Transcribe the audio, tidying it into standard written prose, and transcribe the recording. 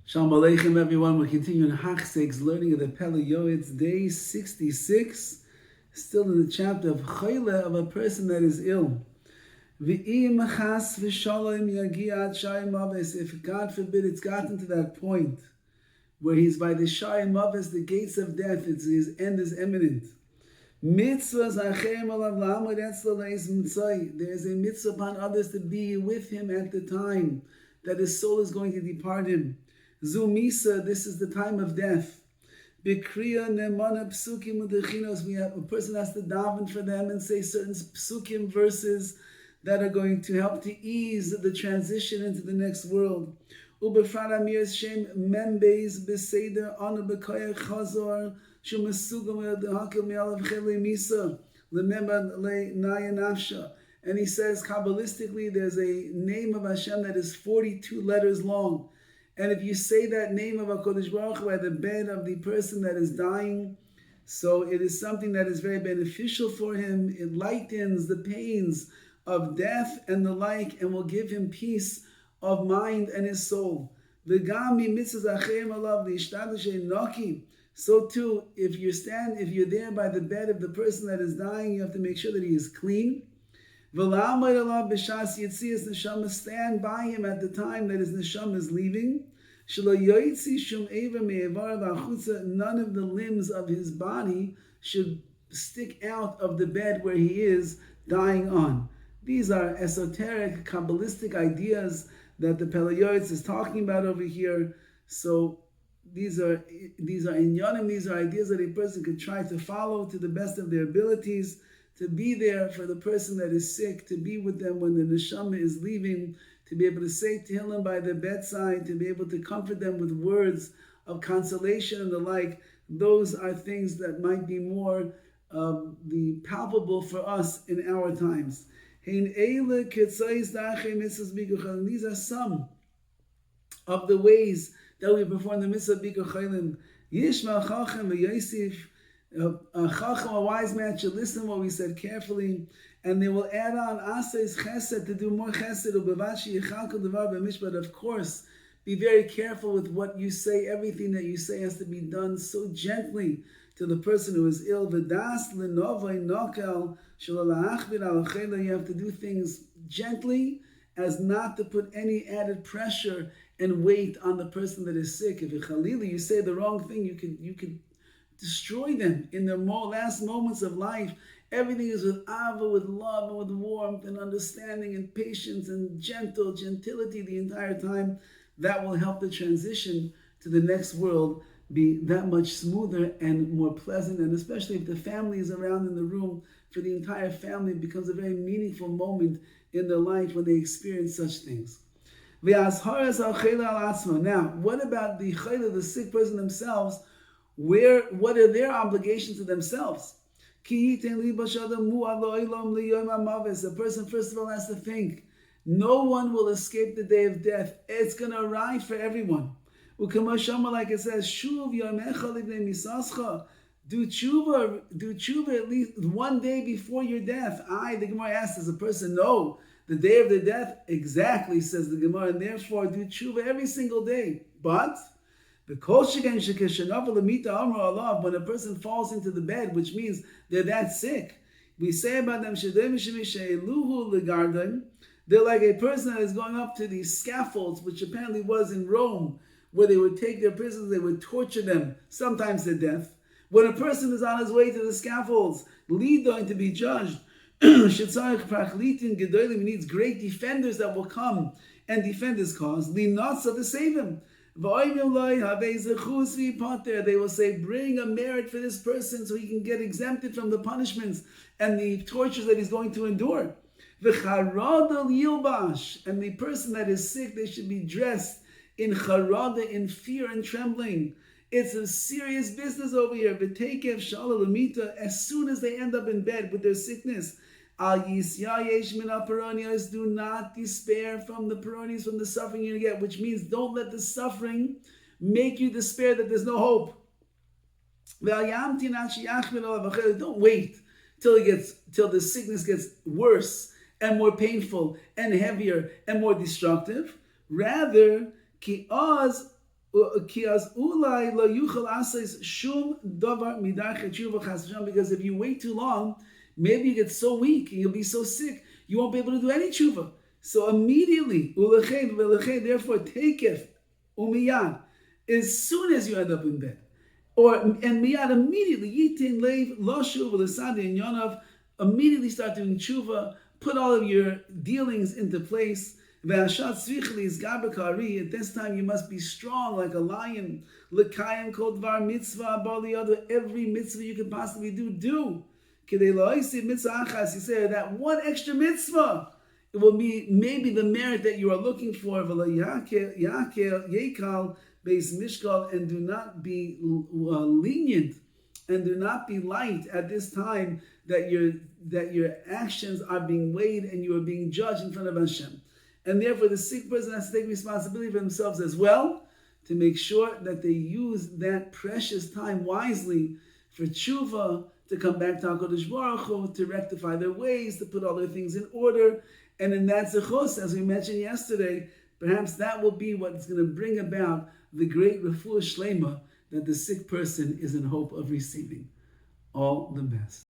Shalom Aleichem, everyone. We're continuing Hachsek's learning of the Pele Yoetz, day 66, still in the chapter of Chayla, of a person that is ill. V'im chas v'shalom yagia ad shayim maves. If God forbid it's gotten to that point where he's by the shayim maves, the gates of death, his end is imminent. Mitzvahs achem alav la'amod etzlo le'ez mitzvah. There is a mitzvah upon others to be with him at the time that his soul is going to depart him. Zumisa, this is the time of death. Bikriya nemana psukim udechinos. We have a person has to daven for them and say certain psukim verses that are going to help to ease the transition into the next world. Ubefrad amir's shem membeis beseder anu bekoyach chazor shumesugam dehakil mi'alav chele misa lememba le naya nafsha. And he says kabbalistically there's a name of Hashem that is 42 letters long. And if you say that name of HaKadosh Baruch Hu at the bed of the person that is dying, so it is something that is very beneficial for him. It lightens the pains of death and the like, and will give him peace of mind and his soul. So too, if you're there by the bed of the person that is dying, you have to make sure that he is clean. Stand by him at the time that his neshama is leaving. None of the limbs of his body should stick out of the bed where he is dying on. These are esoteric, kabbalistic ideas that the Pele Yoetz is talking about over here. So these are inyanim, these are ideas that a person could try to follow to the best of their abilities, to be there for the person that is sick, to be with them when the neshama is leaving, to be able to say Tehillim by their bedside, to be able to comfort them with words of consolation and the like. Those are things that might be more the palpable for us in our times. These are some of the ways that we perform the mitzvah Bikur Chaylim. Yishma Chacham v'Yosef. A chacham, a wise man, should listen to what we said carefully, and they will add on asayis chesed, to do more chesed. But of course, be very careful with what you say. Everything that you say has to be done so gently to the person who is ill. You have to do things gently, as not to put any added pressure and weight on the person that is sick. If you say the wrong thing, you could destroy them in their last moments of life. Everything is with ava, with love, and with warmth, and understanding, and patience, and gentility the entire time. That will help the transition to the next world be that much smoother and more pleasant. And especially if the family is around in the room, for the entire family, it becomes a very meaningful moment in their life when they experience such things. Now, what about the chayla, the sick person themselves? What are their obligations to themselves? A person first of all has to think, no one will escape the day of death. It's going to arrive for everyone. Like it says, do tshuva at least one day before your death. The Gemara asks, does a person know the day of the death? Exactly, says the Gemara, and therefore do tshuva every single day. But when a person falls into the bed, which means they're that sick, we say about them, they're like a person that is going up to these scaffolds, which apparently was in Rome, where they would take their prisoners, they would torture them, sometimes to death. When a person is on his way to the scaffolds, leading to be judged, he needs great defenders that will come and defend his cause, to save him. They will say, bring a merit for this person so he can get exempted from the punishments and the tortures that he's going to endure. And the person that is sick, they should be dressed in charada, in fear and trembling. It's a serious business over here. As soon as they end up in bed with their sickness, do not despair from the peronies, from the suffering you get, which means don't let the suffering make you despair that there's no hope. Don't wait till the sickness gets worse and more painful and heavier and more destructive. Rather, Because if you wait too long, maybe you get so weak and you'll be so sick, you won't be able to do any tshuva. So immediately, therefore, take it, umiyad, as soon as you end up in bed. And miyad, immediately, yitin leiv, lo shuv, l'sadi, and yonav, immediately start doing tshuva, put all of your dealings into place. At this time you must be strong like a lion. L'kayim kol dvar mitzvah b'aliyado, every mitzvah you could possibly do. K'dei lo'isiv mitzvah achas, he said that one extra mitzvah, it will be maybe the merit that you are looking for. Yekal beis mishkal, and do not be lenient, and do not be light at this time that your actions are being weighed and you are being judged in front of Hashem. And therefore, the sick person has to take responsibility for themselves as well, to make sure that they use that precious time wisely for tshuva, to come back to HaKadosh Baruch Hu, to rectify their ways, to put all their things in order. And in that zechus, as we mentioned yesterday, perhaps that will be what's going to bring about the great refuah shlema that the sick person is in hope of receiving. All the best.